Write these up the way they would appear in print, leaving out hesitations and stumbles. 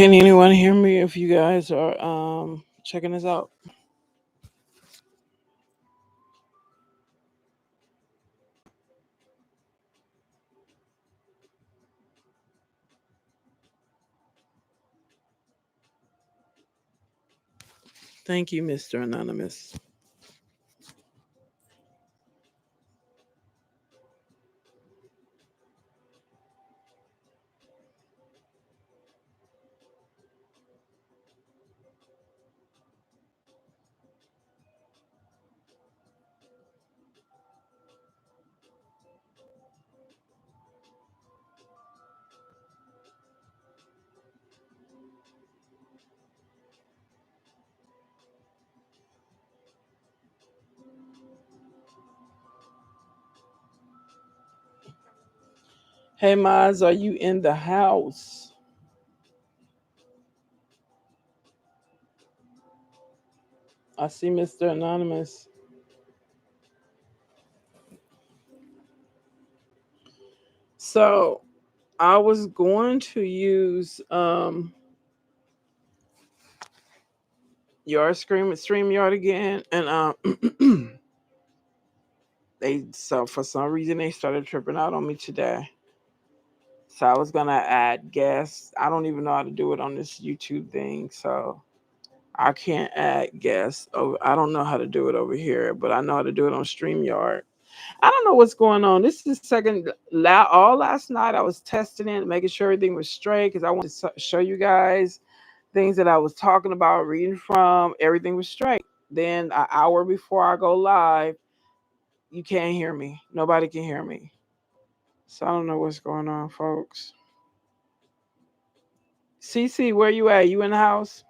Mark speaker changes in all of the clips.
Speaker 1: Can anyone hear me if you guys are checking this out? Thank you, Mr. Anonymous. Hey Maz, are you in the house? I see Mr. Anonymous. So I was going to use your StreamYard again, and they so for some reason they started tripping out on me today. So I was gonna add guests. I don't even know how to do it on this YouTube thing, so I can't add guests. Oh, I don't know how to do it over here, but I know how to do it on StreamYard. I don't know what's going on. This is all last night. I was testing it, making sure everything was straight because I wanted to show you guys things that I was talking about, reading from. Everything was straight. Then an hour before I go live, you can't hear me. Nobody can hear me. So I don't know what's going on, folks. CC, where you at? You in the house?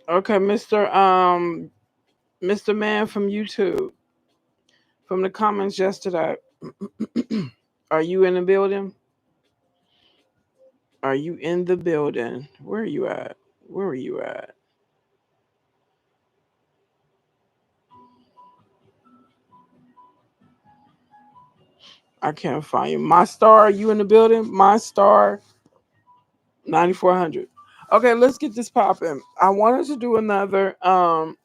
Speaker 1: Okay, Mr. Man from YouTube, from the comments yesterday. Are you in the building? Are you in the building? Where are you at? Where are you at? I can't find you. My star, are you in the building? My star 9400. Okay, let's get this popping. I wanted to do another live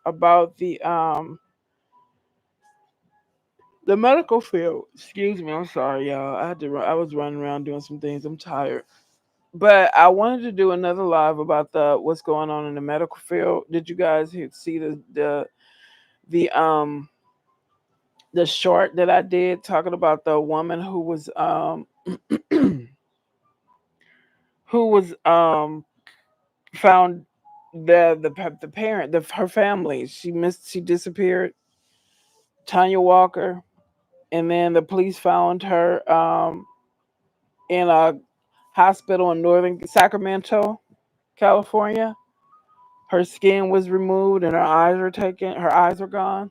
Speaker 1: about the medical field. Excuse me, I'm sorry, y'all. I was running around doing some things. I'm tired. But I wanted to do another live about the what's going on in the medical field. Did you guys see the the short that I did talking about the woman who was found the parent her family she disappeared, Tonya Walker, and then the police found her in a hospital in northern Sacramento, California. Her skin was removed and her eyes were gone.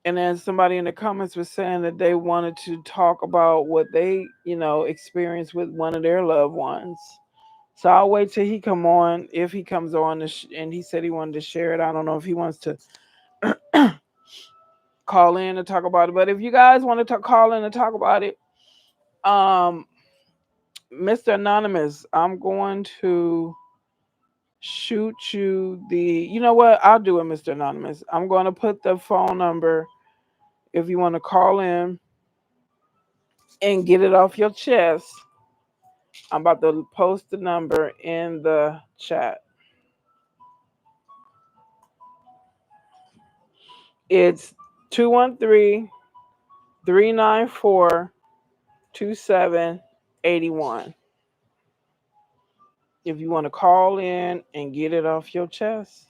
Speaker 1: And then somebody in the comments was saying that they wanted to talk about what they, experienced with one of their loved ones. So I'll wait till he come on. If he comes on, and he said he wanted to share it, I don't know if he wants to call in and talk about it. But if you guys want to call in and talk about it, um, Mr. Anonymous, I'm going to shoot you the. You know what? I'll do it, Mr. Anonymous. I'm going to put the phone number if you want to call in and get it off your chest. I'm about to post the number in the chat. It's 213-394-2781. If you want to call in and get it off your chest,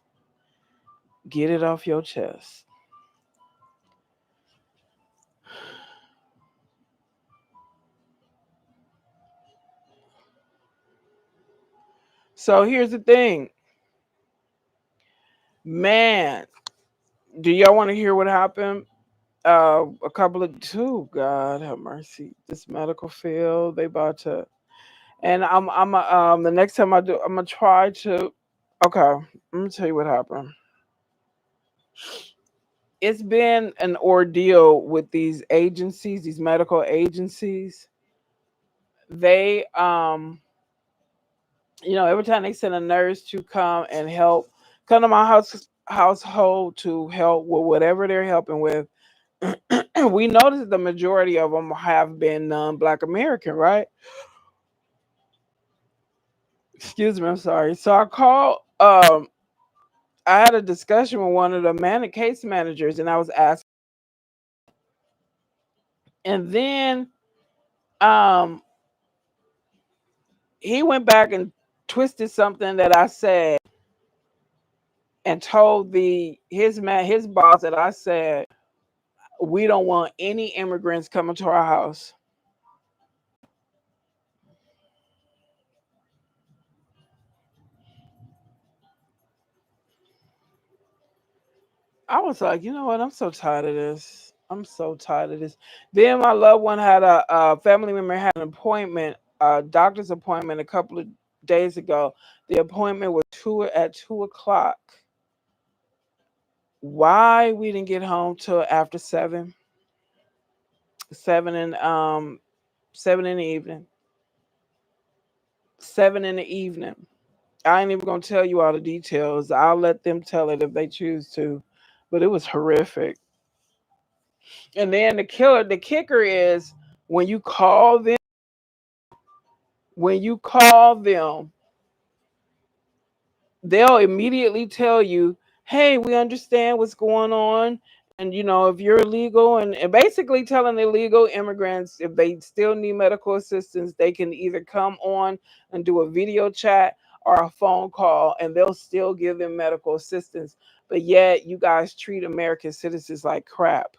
Speaker 1: get it off your chest. So here's the thing, man. Do y'all want to hear what happened? A couple of two. God have mercy. This medical field, they about to. And the next time I do, I'm gonna try to. Okay, I'm gonna tell you what happened. It's been an ordeal with these agencies, these medical agencies. They every time they send a nurse to come and help, come to my household to help with whatever they're helping with, we noticed that the majority of them have been Black American, right? Excuse me, I'm sorry. So I called. I had a discussion with one of the case managers, and I was asking, and then um, he went back and twisted something that I said, and told his boss that I said we don't want any immigrants coming to our house. I was like, you know what? I'm so tired of this. I'm so tired of this. Then my loved one had a family member had an appointment, a doctor's appointment a couple of days ago. The appointment was 2 o'clock. Why we didn't get home till after 7, 7 and 7 in the evening, 7 in the evening. I ain't even gonna tell you all the details. I'll let them tell it if they choose to, but it was horrific. And then the kicker is when you call them, when you call them, they'll immediately tell you, hey, we understand what's going on. And if you're illegal, and basically telling illegal immigrants if they still need medical assistance, they can either come on and do a video chat or a phone call, and they'll still give them medical assistance. But yet you guys treat American citizens like crap.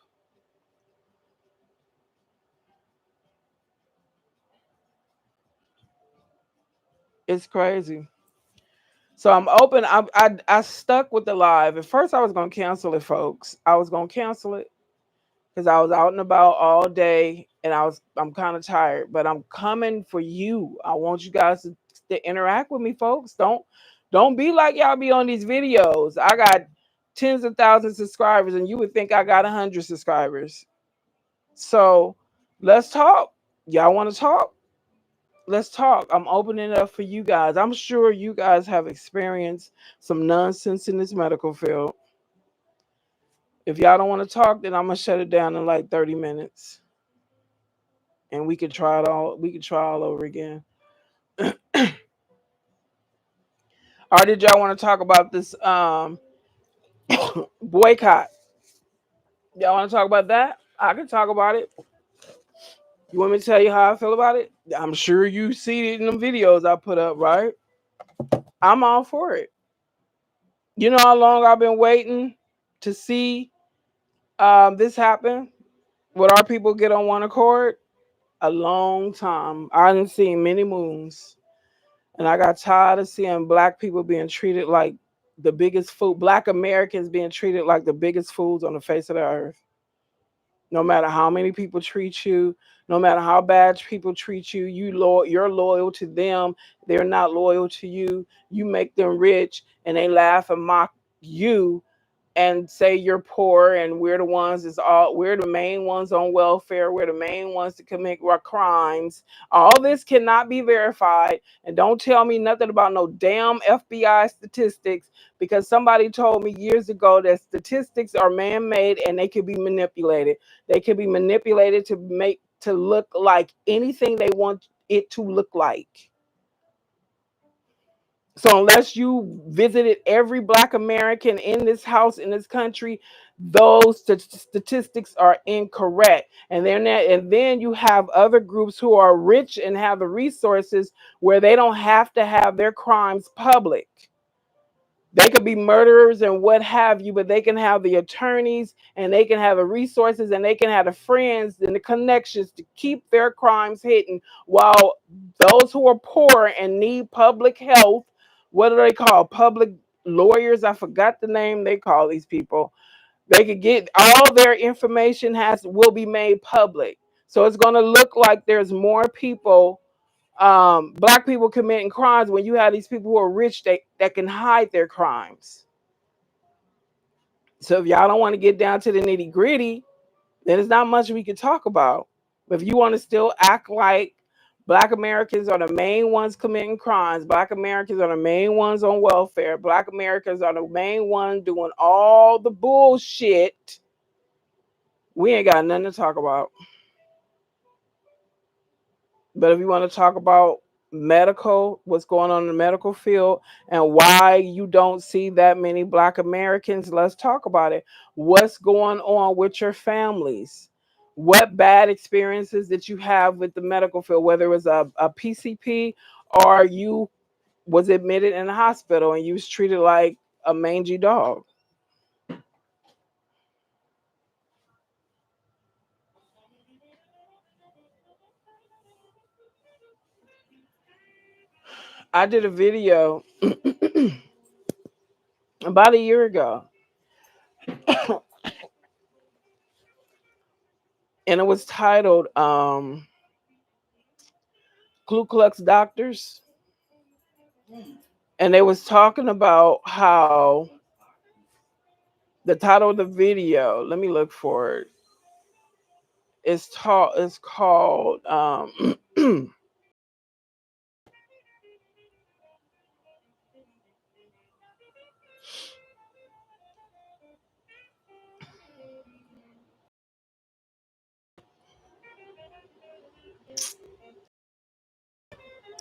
Speaker 1: It's crazy. So I'm open. I stuck with the live. At first, I was gonna cancel it, folks. I was gonna cancel it because I was out and about all day, and I'm kind of tired. But I'm coming for you. I want you guys to interact with me, folks. Don't be like y'all be on these videos. I got tens of thousands of subscribers, and you would think I got 100 subscribers. So let's talk. Y'all want to talk? Let's talk. I'm opening it up for you guys. I'm sure you guys have experienced some nonsense in this medical field. If y'all don't want to talk, then I'm gonna shut it down in like 30 minutes, and we can try it all. We can try all over again. Or did y'all want to talk about this boycott? Y'all want to talk about that? I can talk about it. You want me to tell you how I feel about it? I'm sure you see it in the videos I put up, right? I'm all for it. You know how long I've been waiting to see this happen? Would our people get on one accord? A long time. I didn't see many moons. And I got tired of seeing black people being treated like the biggest fool, black Americans being treated like the biggest fools on the face of the earth. No matter how many people treat you, no matter how bad people treat you, you're loyal to them. They're not loyal to you. You make them rich and they laugh and mock you and say you're poor, and we're the main ones on welfare, we're the main ones to commit crimes. All this cannot be verified, and don't tell me nothing about no damn FBI statistics, because somebody told me years ago that statistics are man-made and they can be manipulated. They can be manipulated to make to look like anything they want it to look like. So unless you visited every black American in this house, in this country, those statistics are incorrect. And then you have other groups who are rich and have the resources where they don't have to have their crimes public. They could be murderers and what have you, but they can have the attorneys and they can have the resources and they can have the friends and the connections to keep their crimes hidden, while those who are poor and need public health, what do they call public lawyers? I forgot the name they call these people. They could get all their information will be made public. So it's going to look like there's more people, black people committing crimes when you have these people who are rich that can hide their crimes. So if y'all don't want to get down to the nitty gritty, then there's not much we can talk about. But if you want to still act like Black Americans are the main ones committing crimes, Black Americans are the main ones on welfare, Black Americans are the main ones doing all the bullshit, we ain't got nothing to talk about. But if you want to talk about medical, what's going on in the medical field, and why you don't see that many Black Americans, let's talk about it. What's going on with your families? What bad experiences did you have with the medical field, whether it was a PCP or you was admitted in the hospital and you was treated like a mangy dog? I did a video about a year ago, and it was titled Ku Klux Doctors. And they was talking about how the title of the video, let me look for it. It's called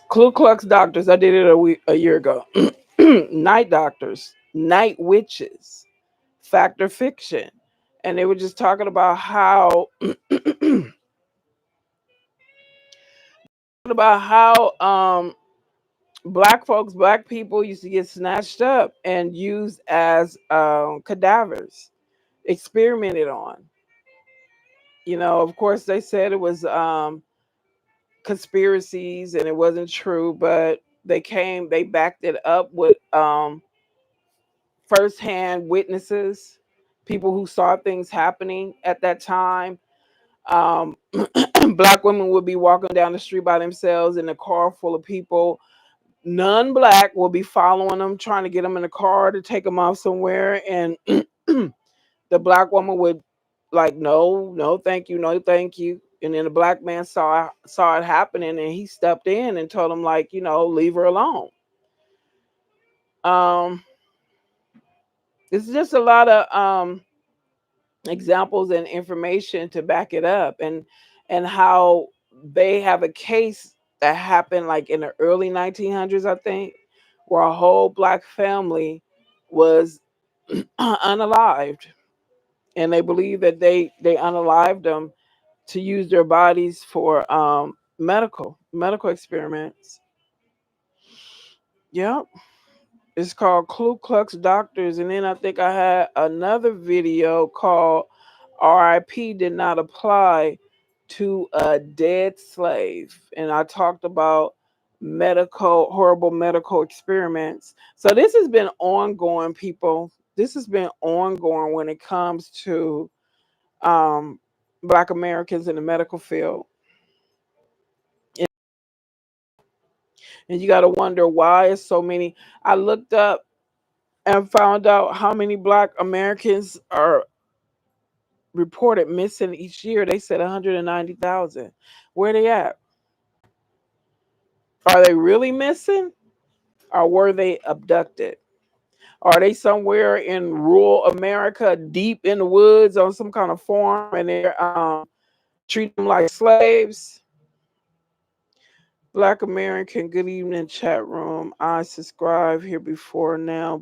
Speaker 1: Ku Klux Doctors. I did it a year ago. Night doctors, night witches, fact or fiction. And they were just talking about how black folks, black people used to get snatched up and used as cadavers, experimented on. You know, of course, they said it was conspiracies and it wasn't true, but they backed it up with firsthand witnesses, people who saw things happening at that time. Um, Black women would be walking down the street by themselves in a car full of people. None black will be following them, trying to get them in the car to take them off somewhere. And the black woman would like, no, no, thank you, no, thank you. And then the black man saw it happening, and he stepped in and told him, like, leave her alone. Um, it's just a lot of examples and information to back it up, and how they have a case that happened like in the early 1900s, I think, where a whole black family was unalived, and they believe that they unalived them to use their bodies for medical experiments. Yep. It's called Ku Klux Doctors. And then I think I had another video called RIP Did Not Apply to a Dead Slave. And I talked about horrible medical experiments. So this has been ongoing, people. This has been ongoing when it comes to um, Black Americans in the medical field. And you got to wonder why is so many. I looked up and found out how many Black Americans are reported missing each year. They said 190,000. Where they at? Are they really missing, or were they abducted? Are they somewhere in rural America, deep in the woods on some kind of farm, and they're treating them like slaves? Black American, good evening, chat room. I subscribed here before now,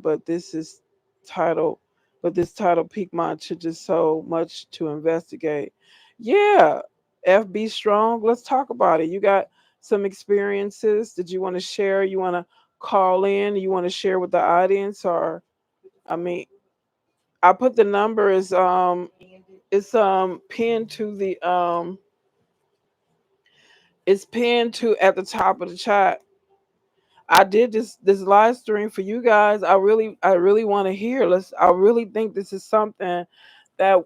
Speaker 1: titled, but this title piqued my attention so much to investigate. Yeah, FB Strong, let's talk about it. You got some experiences that you want to share? You want to call in? You want to share with the audience? Or, I mean, I put the number is it's pinned to the it's pinned to at the top of the chat. I did this live stream for you guys. I really want to hear. I really think this is something that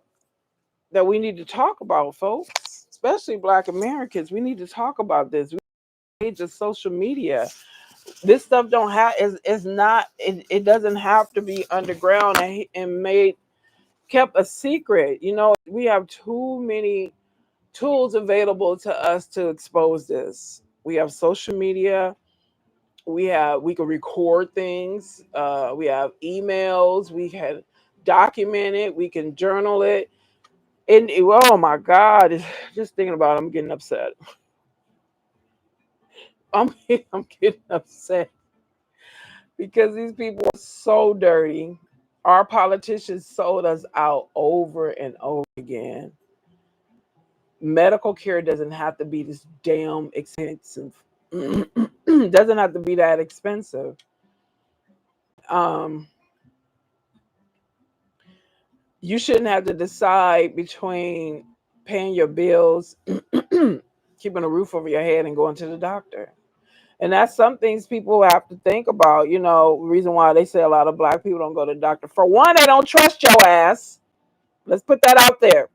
Speaker 1: that we need to talk about, folks. Especially Black Americans. We need to talk about this. We age of social media. This stuff don't have is not it doesn't have to be underground and made kept a secret. We have too many tools available to us to expose this. We have social media. We can record things. We have emails. We can document it. We can journal it. And oh my God, just thinking about it, I'm getting upset. I'm getting upset because these people are so dirty. Our politicians sold us out over and over again. Medical care doesn't have to be this damn expensive. Doesn't have to be that expensive. Um, you shouldn't have to decide between paying your bills, keeping a roof over your head, and going to the doctor. And that's some things people have to think about. Reason why they say a lot of Black people don't go to the doctor. For one, they don't trust your ass. Let's put that out there.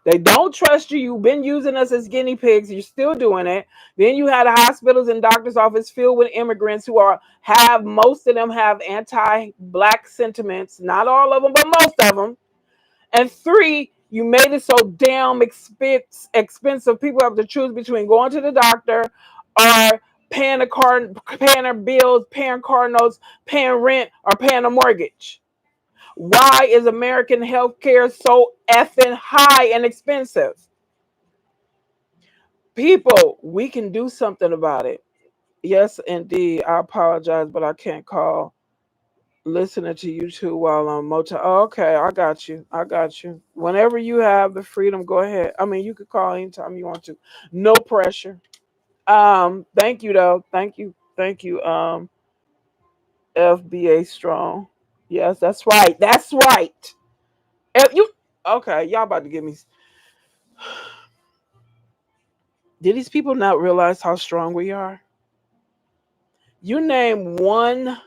Speaker 1: They don't trust you. You've been using us as guinea pigs. You're still doing it. Then you had hospitals and doctors' office filled with immigrants who most of them have anti-Black sentiments. Not all of them, but most of them. And three, you made it so damn expensive. People have to choose between going to the doctor or paying their bills, paying car notes, paying rent, or paying a mortgage. Why is American healthcare so effing high and expensive? People, we can do something about it. Yes, indeed. I apologize, but I can't call listening to you two while I'm motel. Oh, okay, I got you. I got you. Whenever you have the freedom, go ahead. I mean, you could call anytime you want to. No pressure. Thank you though. Thank you. Thank you. FBA strong. Yes, that's right. That's right. You okay, y'all about to give me. Did these people not realize how strong we are? You name one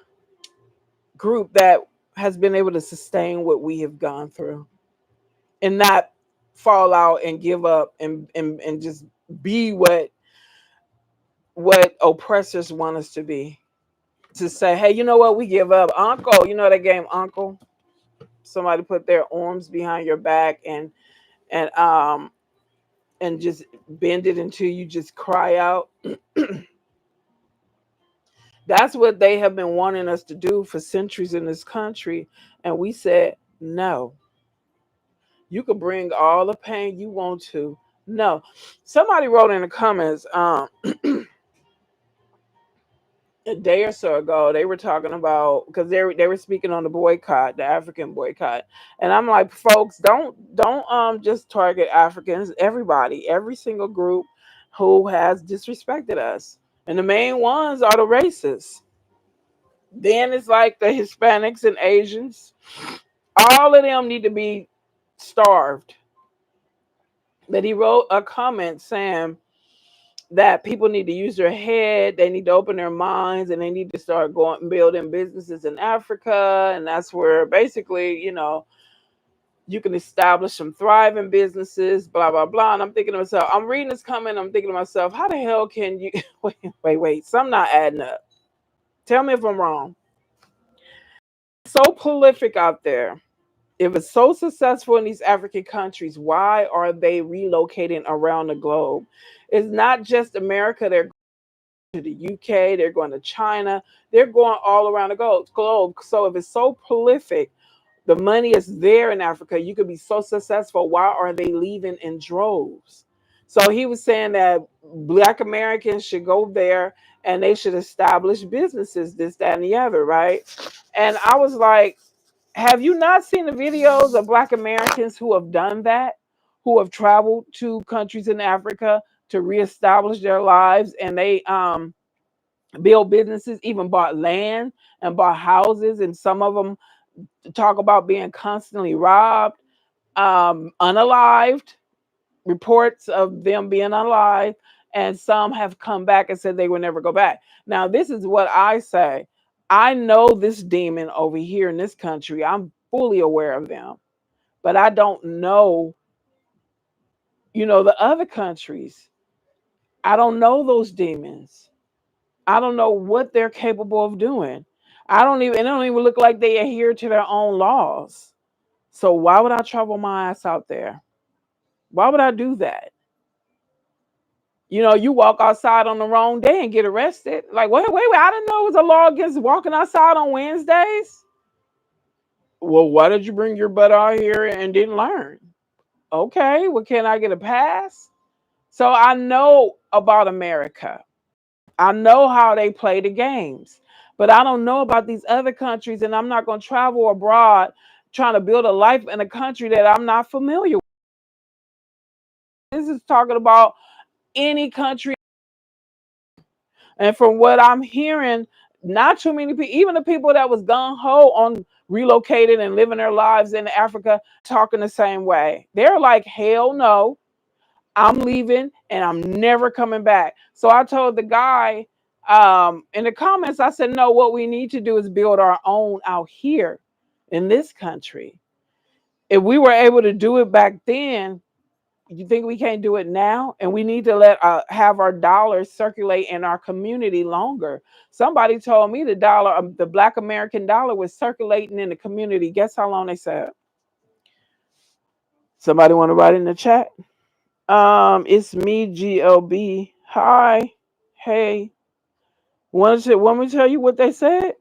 Speaker 1: group that has been able to sustain what we have gone through and not fall out and give up and just be what oppressors want us to be. To say, hey, you know what, we give up. Uncle, you know that game Uncle? Somebody put their arms behind your back and and just bend it until you just cry out. That's what they have been wanting us to do for centuries in this country. And we said, no. You could bring all the pain you want to. No. Somebody wrote in the comments, a day or so ago, they were talking about because they were speaking on the boycott, the African boycott, and I'm like, folks, don't just target Africans. Everybody, every single group who has disrespected us, and the main ones are the racists. Then it's like the Hispanics and Asians. All of them need to be starved. But he wrote a comment saying that people need to use their head, they need to open their minds, and they need to start going building businesses in Africa. And that's where basically, you can establish some thriving businesses, blah, blah, blah. And I'm thinking to myself, I'm reading this comment, I'm thinking to myself, how the hell can you wait, some not adding up. Tell me if I'm wrong. So prolific out there. If it's so successful in these African countries, why are they relocating around the globe? It's not just America. They're to the UK, they're going to China, they're going all around the globe. So if it's so prolific, the money is there in Africa, you could be so successful. Why are they leaving in droves? So he was saying that Black Americans should go there and they should establish businesses, this, that, and the other, right? And I was like, have you not seen the videos of Black Americans who have done that, who have traveled to countries in Africa to reestablish their lives, and they build businesses, even bought land and bought houses, and some of them talk about being constantly robbed, unalived, reports of them being alive, and some have come back and said they will never go back. Now, this is what I say. I know this demon over here in this country. I'm fully aware of them, but I don't know, the other countries. I don't know those demons. I don't know what they're capable of doing. It don't even look like they adhere to their own laws. So why would I travel my ass out there? Why would I do that? You walk outside on the wrong day and get arrested. Like, wait, I didn't know it was a law against walking outside on Wednesdays. Well, why did you bring your butt out here and didn't learn? Okay, well, can I get a pass? So I know about America. I know how they play the games, but I don't know about these other countries, and I'm not going to travel abroad trying to build a life in a country that I'm not familiar with. This is talking about any country. And from what I'm hearing, not too many people, even the people that was gung ho on relocating and living their lives in Africa, talking the same way. They're like, hell no, I'm leaving and I'm never coming back. So I told the guy in the comments, I said, no, what we need to do is build our own out here in this country. If we were able to do it back then, you think we can't do it now? And we need to have our dollars circulate in our community longer. Somebody told me the Black American dollar was circulating in the community. Guess how long they said? Somebody want to write in the chat? It's me, GLB. Hi, hey. Want me to tell you what they said?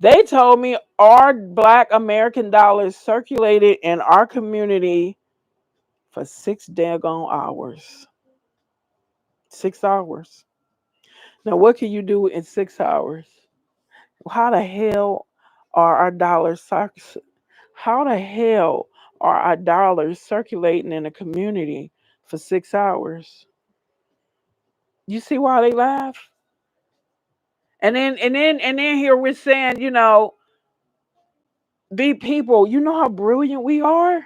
Speaker 1: They told me our Black American dollars circulated in our community for 6 daggone hours. 6 hours. Now, what can you do in 6 hours? How the hell are our dollars How the hell are our dollars circulating in a community for 6 hours? You see why they laugh? And then here we're saying, be people, you know how brilliant we are?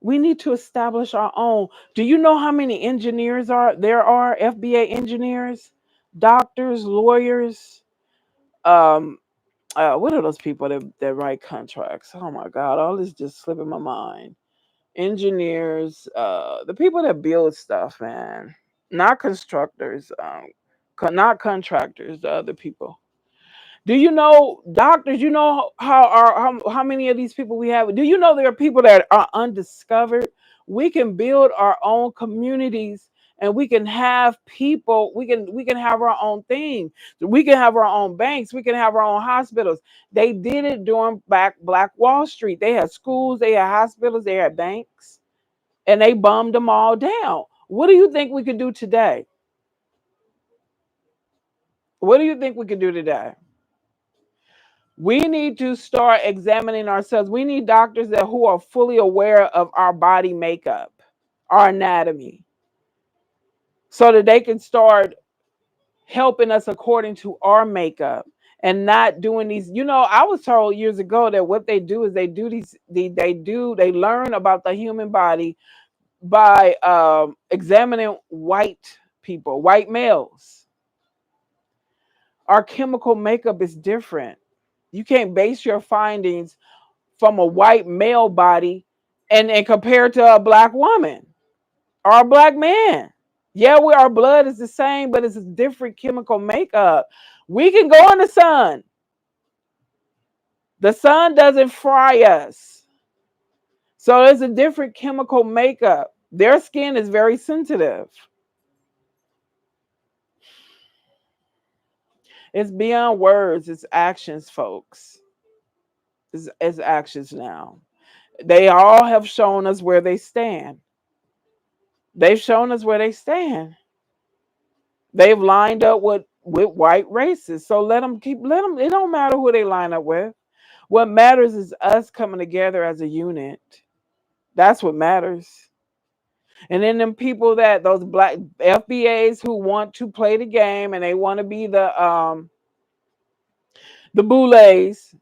Speaker 1: We need to establish our own. Do you know how many engineers there are? FBA engineers, doctors, lawyers, um, what are those people that write contracts? Oh my God, all this just slipping my mind. Engineers, the people that build stuff, man, not constructors, not contractors, the other people. Do you know doctors? You know how many of these people we have? Do you know there are people that are undiscovered? We can build our own communities, and we can have people. We can have our own thing. We can have our own banks. We can have our own hospitals. They did it during Black Wall Street. They had schools. They had hospitals. They had banks, and they bombed them all down. What do you think we could do today? What do you think we could do today? We need to start examining ourselves. We need doctors who are fully aware of our body makeup, our anatomy, so that they can start helping us according to our makeup and not doing these. I was told years ago that what they do is they learn about the human body by examining white people, white males. Our chemical makeup is different. You can't base your findings from a white male body and compare it to a Black woman or a Black man. Yeah, our blood is the same, but it's a different chemical makeup. We can go in the sun. The sun doesn't fry us. So there's a different chemical makeup. Their skin is very sensitive. It's beyond words, it's actions, folks. It's actions now. They all have shown us where they stand. They've shown us where they stand. They've lined up with white races. So let them. It don't matter who they line up with. What matters is us coming together as a unit. That's what matters. And then them people those Black FBAs who want to play the game and they want to be the boulets,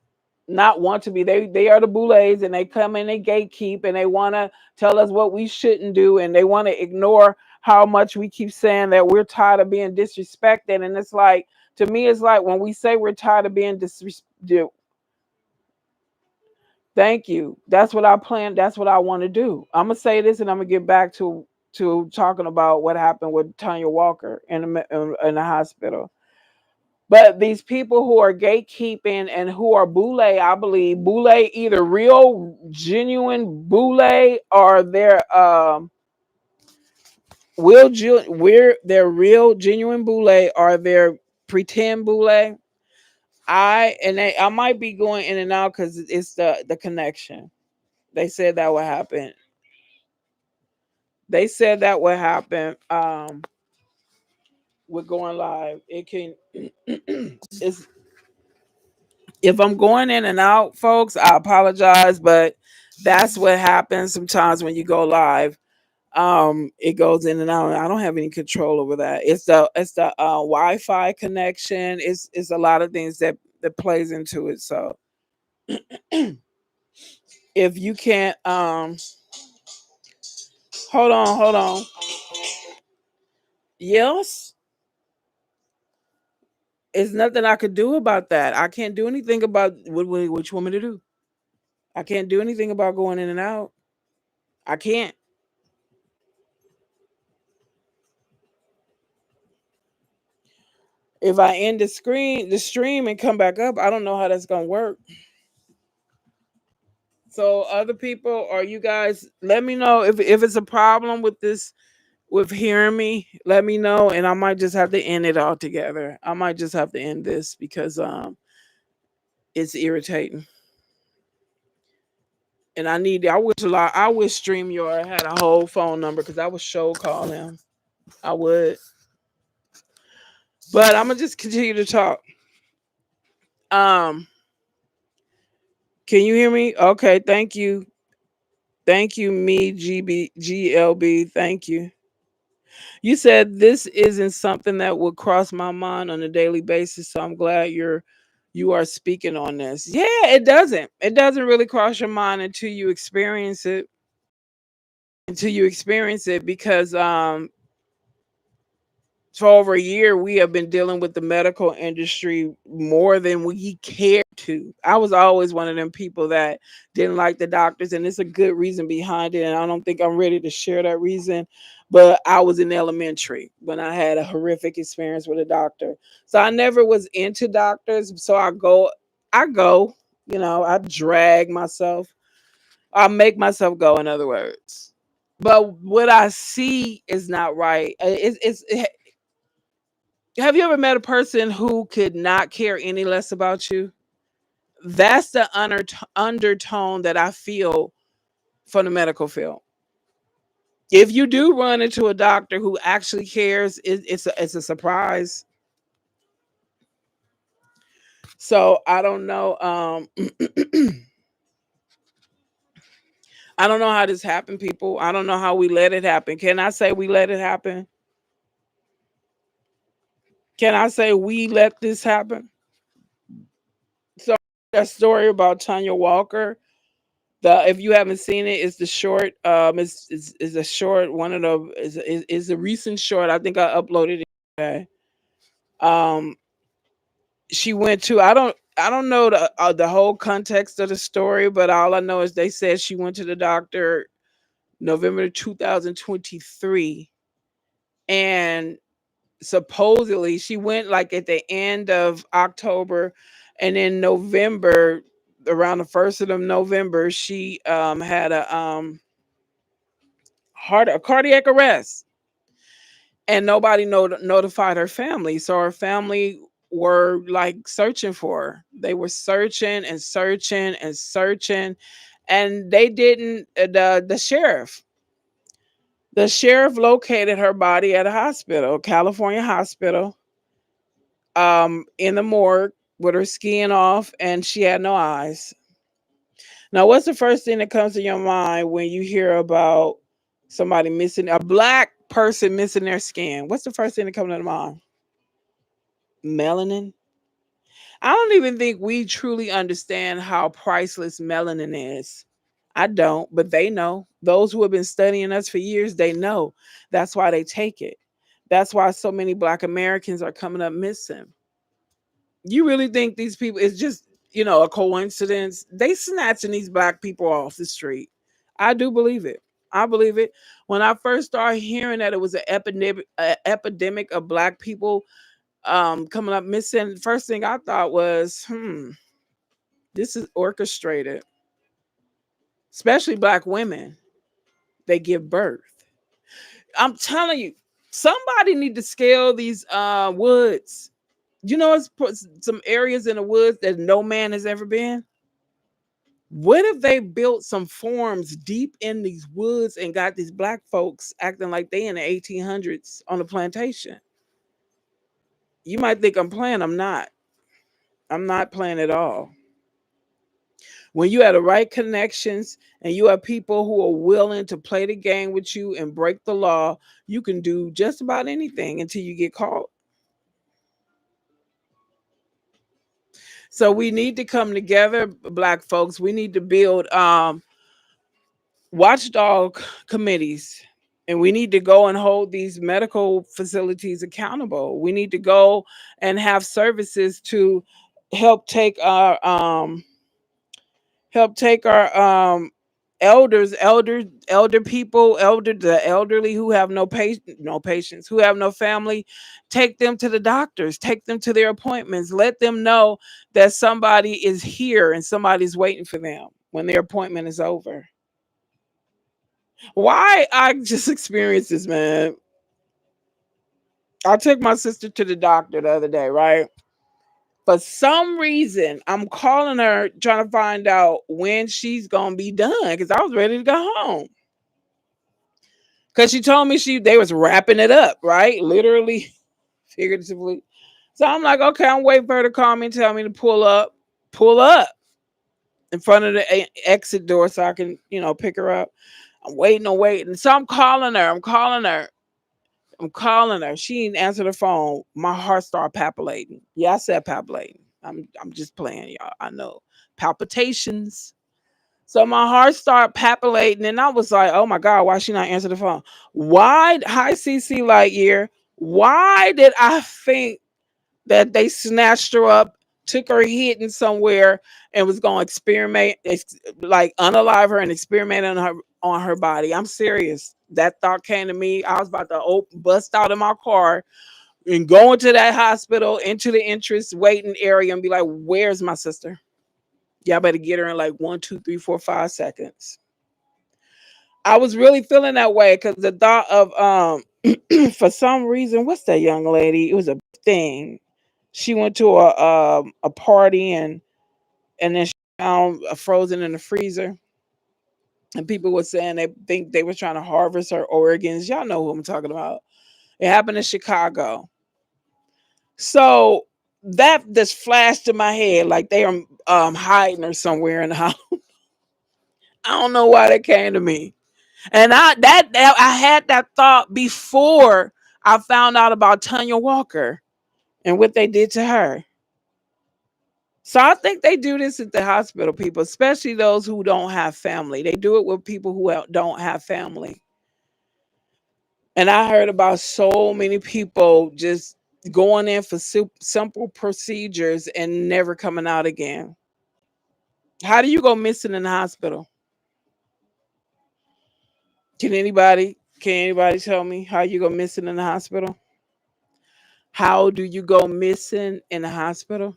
Speaker 1: not want to be. They are the boulets, and they come in, they gatekeep, and they want to tell us what we shouldn't do, and they want to ignore how much we keep saying that we're tired of being disrespected. And it's like, to me, it's like when we say we're tired of being disrespected, thank you. That's what I plan. That's what I want to do. I'm gonna say this, and I'm gonna get back to talking about what happened with Tonya Walker in the hospital. But these people who are gatekeeping and who are boule, I believe boule, either real genuine boule or they're real genuine boule or they're pretend boule. I might be going in and out because it's the connection. They said that would happen. They said that would happen. With going live, it can. It's if I'm going in and out, folks, I apologize, but that's what happens sometimes when you go live. It goes in and out. I don't have any control over that. It's the Wi-Fi connection. It's a lot of things that plays into it. So if you can't hold on. Yes, it's nothing I could do about that. I can't do anything about what you want me to do. I can't do anything about going in and out. I can't. If I end the stream and come back up, I don't know how that's gonna work. So other people or you guys, let me know if it's a problem with this with hearing me. Let me know, and I might just have to end it altogether. I might just have to end this because it's irritating. And I wish StreamYard had a whole phone number because I would show call him. I would. But I'm gonna just continue to talk. Um, can you hear me? Okay, thank you. Thank you, me, GLB. Thank you. You said this isn't something that would cross my mind on a daily basis, so I'm glad you are speaking on this. Yeah, it doesn't. It doesn't really cross your mind until you experience it. Until you experience it, because for over a year we have been dealing with the medical industry more than we cared to. I was always one of them people that didn't like the doctors, and it's a good reason behind it, and I don't think I'm ready to share that reason. But I was in elementary when I had a horrific experience with a doctor, so I never was into doctors. So I go, I drag myself, I make myself go, in other words. But what I see is not right. Have you ever met a person who could not care any less about you? That's the undertone that I feel from the medical field. If you do run into a doctor who actually cares, it's a surprise. So I don't know. I don't know how this happened, people. I don't know how we let it happen. Can I say we let it happen? Can I say we let this happen? So that story about Tonya Walker. If you haven't seen it, it's the short. Is a short. One of the is a recent short. I think I uploaded it today. Um, she went to. I don't know the whole context of the story, but all I know is they said she went to the doctor November 2023, and supposedly she went like at the end of October, and in November, around the first of November, she had a cardiac arrest, and nobody notified her family. So her family were like searching for her. They were searching and searching and searching, and they didn't. The sheriff located her body at a hospital, California hospital, in the morgue with her skin off, and she had no eyes. Now, what's the first thing that comes to your mind when you hear about somebody missing, a black person missing their skin? What's the first thing that comes to mind? Melanin. I don't even think we truly understand how priceless melanin is. I don't, but they know. Those who have been studying us for years, they know. That's why they take it. That's why so many Black Americans are coming up missing. You really think these people, it's just, a coincidence? They snatching these Black people off the street. I do believe it. I believe it. When I first started hearing that it was an epidemic of Black people coming up missing, first thing I thought was, this is orchestrated. Especially Black women, they give birth. I'm telling you, somebody need to scale these woods. It's some areas in the woods that no man has ever been. What if they built some farms deep in these woods and got these Black folks acting like they in the 1800s on a plantation? You might think I'm playing. I'm not. I'm not playing at all. When you have the right connections and you have people who are willing to play the game with you and break the law, you can do just about anything until you get caught. So we need to come together, Black folks. We need to build watchdog committees, and we need to go and hold these medical facilities accountable. We need to go and have services to help take our elders, elder people, the elderly who have no patience, who have no family. Take them to the doctors, take them to their appointments, let them know that somebody is here and somebody's waiting for them when their appointment is over. Why I just experienced this, man. I took my sister to the doctor the other day, right? For some reason, I'm calling her trying to find out when she's gonna be done because I was ready to go home. Because she told me they was wrapping it up, right? Literally, figuratively. So I'm like, okay, I'm waiting for her to call me and tell me to pull up in front of the exit door so I can, pick her up. I'm waiting. So I'm calling her. She didn't answer the phone. My heart started palpitating. Yeah, I said palpitating. I'm just playing, y'all. I know. Palpitations. So my heart started palpitating, and I was like, "Oh my God, why she not answer the phone? Why, hi CC Lightyear? Why did I think that they snatched her up, took her hidden somewhere, and was going to like unalive her and experiment on her body? I'm serious. That thought came to me. I was about to bust out of my car and go into that hospital, into the entrance waiting area, and be like, "Where's my sister? Y'all better get her in like 1, 2, 3, 4, 5 seconds." I was really feeling that way because the thought of for some reason, what's that young lady? It was a thing. She went to a party and then she found a frozen in the freezer. And people were saying they think they were trying to harvest her organs. Y'all know who I'm talking about. It happened in Chicago. So that just flashed in my head like they are hiding her somewhere in the house. I don't know why that came to me. And I had that thought before I found out about Tonya Walker and what they did to her. So I think they do this at the hospital, people, especially those who don't have family. They do it with people who don't have family. And I heard about so many people just going in for simple procedures and never coming out again. How do you go missing in the hospital? Can anybody tell me how you go missing in the hospital? How do you go missing in the hospital?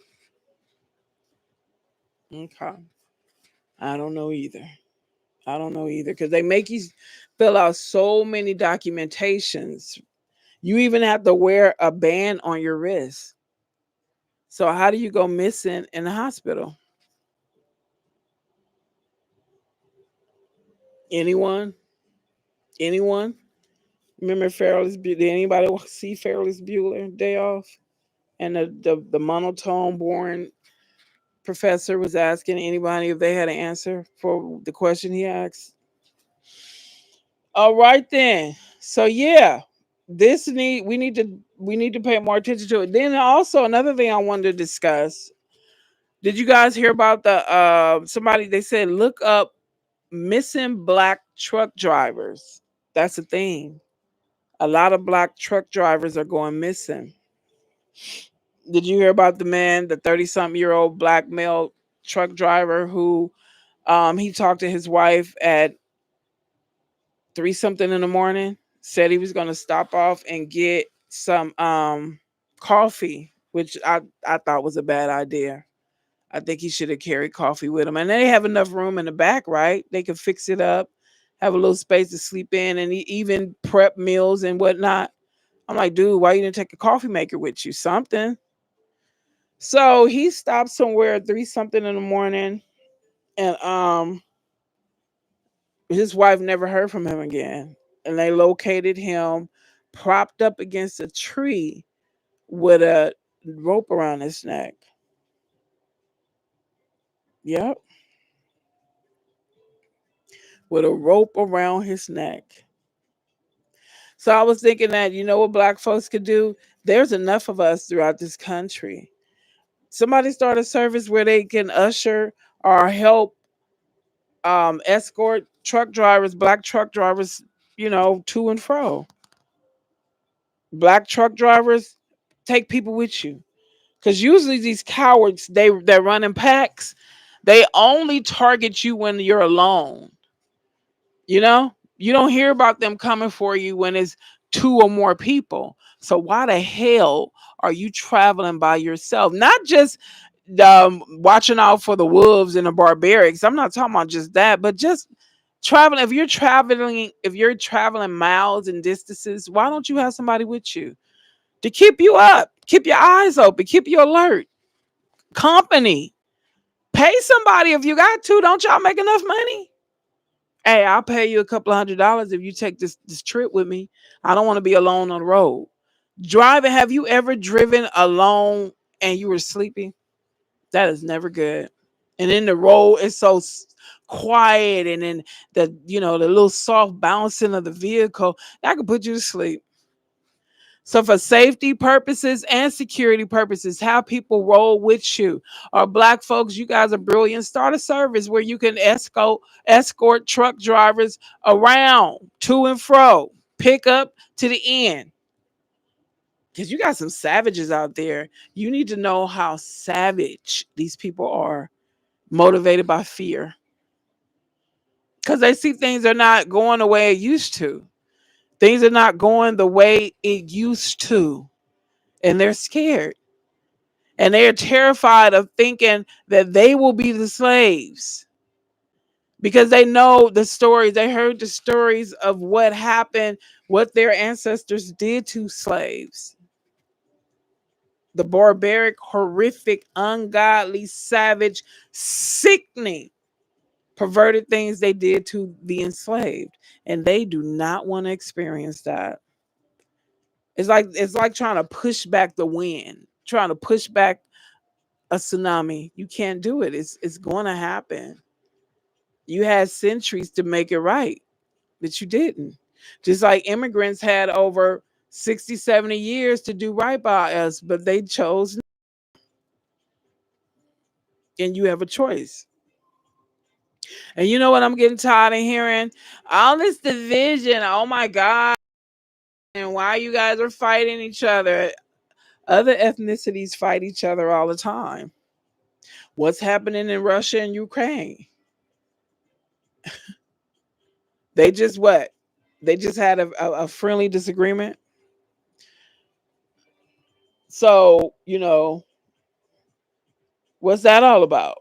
Speaker 1: Okay. I don't know either. I don't know either because they make you fill out so many documentations. You even have to wear a band on your wrist. So how do you go missing in the hospital? Anyone? Anyone? Remember Ferris Bueller? Did anybody see Ferris Bueller Day Off? And the monotone, boring professor was asking anybody if they had an answer for the question he asked. All right then. So yeah, we need to pay more attention to it. Then also another thing I wanted to discuss. Did you guys hear about the somebody they said look up missing black truck drivers. That's the thing. A lot of black truck drivers are going missing. Did you hear about the man, the 30-something-year-old black male truck driver who he talked to his wife at 3 something in the morning, said he was going to stop off and get some coffee, which I thought was a bad idea. I think he should have carried coffee with him. And they have enough room in the back, right? They can fix it up, have a little space to sleep in, and even prep meals and whatnot. I'm like, dude, why you didn't take a coffee maker with you? Something. So he stopped somewhere at 3 something in the morning, and his wife never heard from him again. And they located him propped up against a tree with a rope around his neck. Yep, with a rope around his neck. So I was thinking that, you know what black folks could do? There's enough of us throughout this country. Somebody start a service where they can usher or help escort truck drivers, black truck drivers, to and fro. Black truck drivers, take people with you. Because usually these cowards, they're running packs. They only target you when you're alone. You don't hear about them coming for you when it's two or more people. So why the hell are you traveling by yourself? Not just watching out for the wolves and the barbarics. I'm not talking about just that, but just traveling. If you're traveling miles and distances, why don't you have somebody with you to keep you up, keep your eyes open, keep you alert? Company. Pay somebody if you got to. Don't y'all make enough money? Hey, I'll pay you a couple of $100 if you take this trip with me. I don't want to be alone on the road. Driving, have you ever driven alone and you were sleeping? That is never good. And then the road is so quiet, and then the little soft bouncing of the vehicle, that could put you to sleep. So for safety purposes and security purposes, have people roll with you. Or black folks, you guys are brilliant. Start a service where you can escort truck drivers around, to and fro, pick up to the end. Because you got some savages out there. You need to know how savage these people are, motivated by fear. Because they see things are not going the way it used to. Things are not going the way it used to. And they're scared. And they're terrified of thinking that they will be the slaves, because they know the stories. They heard the stories of what happened, what their ancestors did to slaves. The barbaric, horrific, ungodly, savage, sickening, perverted things they did to the enslaved. And they do not want to experience that. It's like trying to push back the wind, trying to push back a tsunami. You can't do it. It's going to happen. You had centuries to make it right, but you didn't. Just like immigrants had over 60, 70 years to do right by us, but they chose. And you have a choice. And you know what I'm getting tired of hearing? All this division. Oh my God. And why you guys are fighting each other? Other ethnicities fight each other all the time. What's happening in Russia and Ukraine? They just what? They just had a friendly disagreement. So, what's that all about?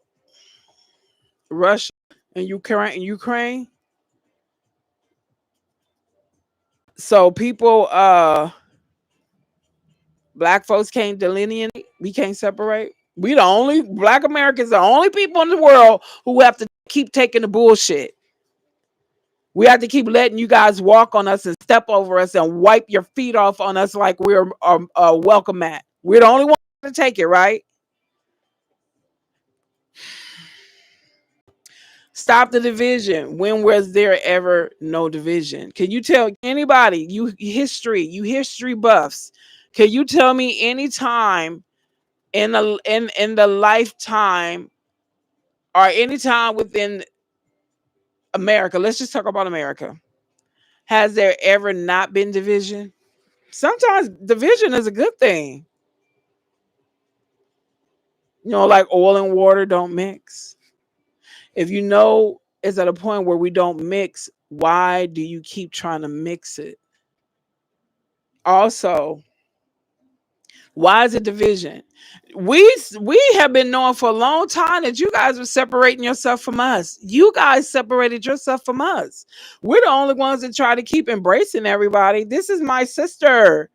Speaker 1: Russia and Ukraine. So people, black folks can't delineate. We can't separate. We the only black Americans, the only people in the world who have to keep taking the bullshit. We have to keep letting you guys walk on us and step over us and wipe your feet off on us like we're a welcome mat. We're the only one to take it, right? Stop the division. When was there ever no division? Can you tell anybody, you history buffs, can you tell me any time in the lifetime, or any time within America, let's just talk about America. Has there ever not been division? Sometimes division is a good thing. Like oil and water don't mix. If you know it's at a point where we don't mix, why do you keep trying to mix it? Also, why is it division? We have been knowing for a long time that you guys were separating yourself from us. You guys separated yourself from us. We're the only ones that try to keep embracing everybody. This is my sister.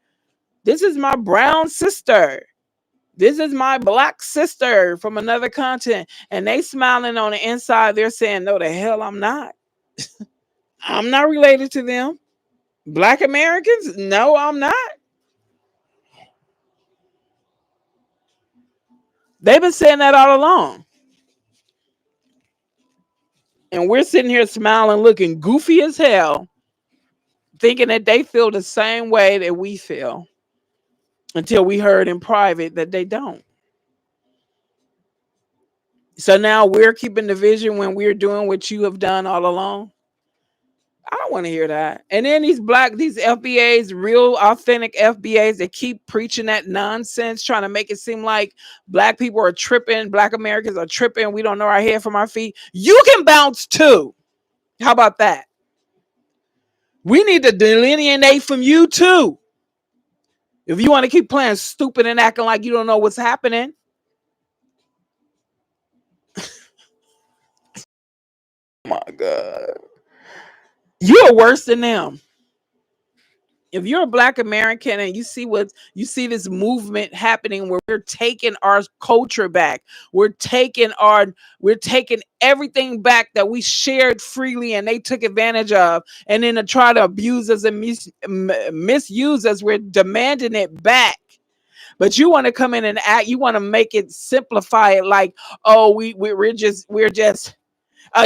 Speaker 1: This is my brown sister. This is my black sister from another continent. And they smiling on the inside. They're saying, no, the hell I'm not. I'm not related to them. Black Americans? No, I'm not. They've been saying that all along. And we're sitting here smiling, looking goofy as hell, thinking that they feel the same way that we feel until we heard in private that they don't. So now we're keeping division when we're doing what you have done all along. I don't want to hear that. And then these FBAs, real authentic FBAs, that keep preaching that nonsense, trying to make it seem like black people are tripping, black Americans are tripping. We don't know our head from our feet. You can bounce too. How about that? We need to delineate from you too. If you want to keep playing stupid and acting like you don't know what's happening. Oh my God. You're worse than them. If you're a black American and you see this movement happening where we're taking our culture back, we're taking everything back that we shared freely and they took advantage of, and then to try to abuse us and misuse us, we're demanding it back. But you want to come in and act, you want to make it, simplify it like, oh, we're just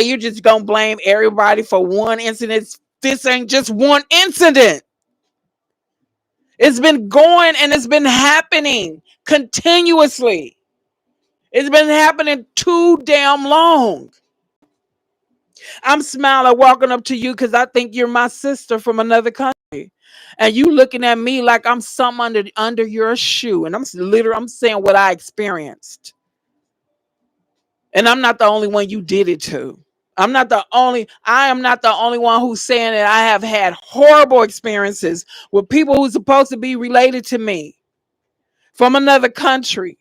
Speaker 1: you're just gonna blame everybody for one incident. This ain't just one incident. It's been going and it's been happening continuously. It's been happening too damn long. I'm smiling walking up to you because I think you're my sister from another country. And you looking at me like I'm something under your shoe. And I'm saying what I experienced. And I'm not the only one you did it to. I am not the only one who's saying that I have had horrible experiences with people who's supposed to be related to me from another country.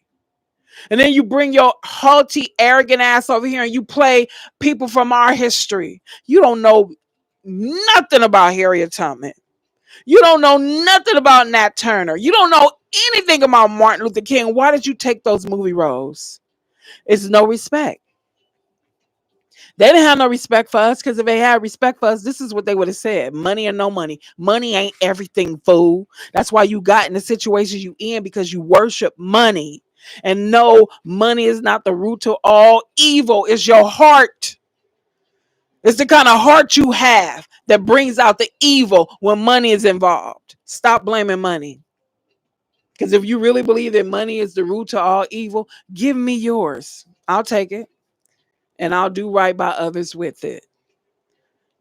Speaker 1: And then you bring your haughty, arrogant ass over here and you play people from our history. You don't know nothing about Harriet Tubman. You don't know nothing about Nat Turner. You don't know anything about Martin Luther King. Why did you take those movie roles? It's no respect. They didn't have no respect for us, because if they had respect for us, this is what they would have said: money or no money. Money ain't everything, fool. That's why you got in the situations you in, because you worship money. And no, money is not the root to all evil. It's your heart. It's the kind of heart you have that brings out the evil when money is involved. Stop blaming money. Because if you really believe that money is the root to all evil, give me yours. I'll take it. And I'll do right by others with it.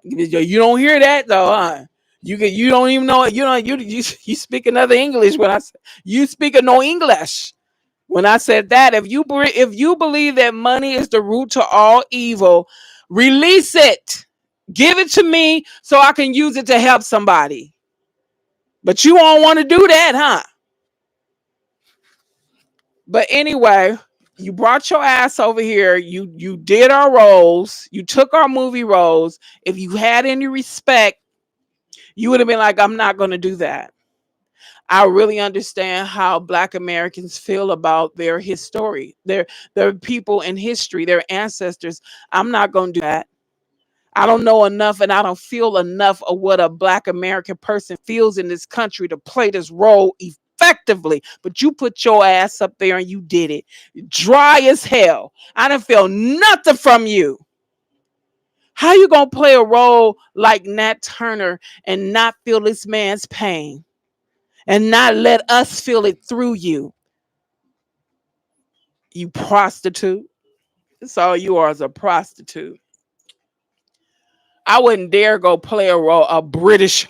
Speaker 1: You don't hear that though, huh? You don't even know it. You speak another English when you speak no English. When I said that, if you believe that money is the root to all evil, release it. Give it to me so I can use it to help somebody. But you don't want to do that, huh? But anyway, you brought your ass over here. You did our roles. You took our movie roles. If you had any respect, you would have been like, I'm not going to do that. I really understand how Black Americans feel about their history, their people in history, their ancestors. I'm not going to do that. I don't know enough and I don't feel enough of what a Black American person feels in this country to play this role effectively. But you put your ass up there and you did it. Dry as hell. I didn't feel nothing from you. How you going to play a role like Nat Turner and not feel this man's pain? And not let us feel it through you. You prostitute. That's all you are, is a prostitute. I wouldn't dare go play a British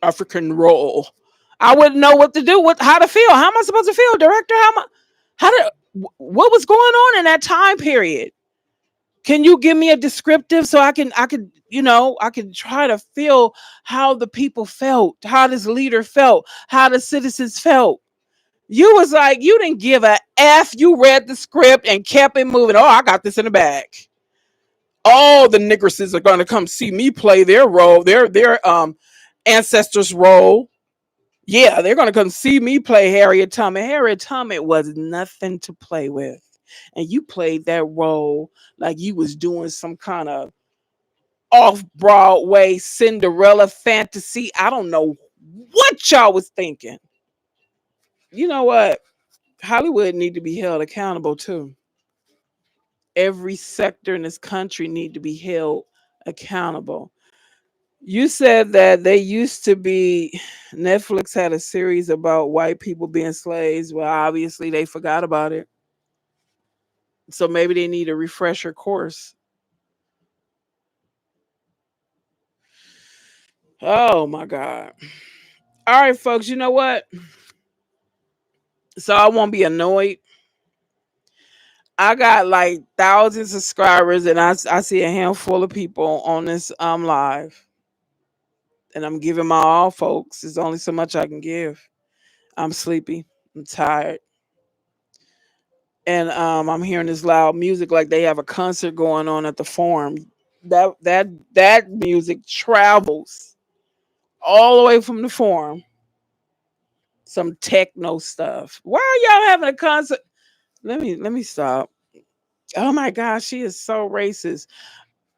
Speaker 1: African role. I wouldn't know what to do, how to feel. How am I supposed to feel, director? What was going on in that time period? Can you give me a descriptive so I can try to feel how the people felt, how this leader felt, how the citizens felt. You was like, you didn't give a F. You read the script and kept it moving. Oh, I got this in the bag. All the nigresses are going to come see me play their role, their ancestors' role. Yeah, they're going to come see me play Harriet Tubman. Harriet Tubman was nothing to play with. And you played that role like you was doing some kind of off Broadway Cinderella fantasy. I don't know what y'all was thinking. You know what? Hollywood need to be held accountable too. Every sector in this country need to be held accountable. You said that they used to be, Netflix had a series about white people being slaves. Well, obviously they forgot about it. So maybe they need a refresher course. Oh my God. All right, folks, you know what? So I won't be annoyed. I got like thousands of subscribers, and I see a handful of people on this live. And I'm giving my all, folks. There's only so much I can give. I'm sleepy. I'm tired. And I'm hearing this loud music like they have a concert going on at the Forum. That music travels all the way from the Forum. Some techno stuff. Why are y'all having a concert? Let me stop. Oh my gosh, she is so racist.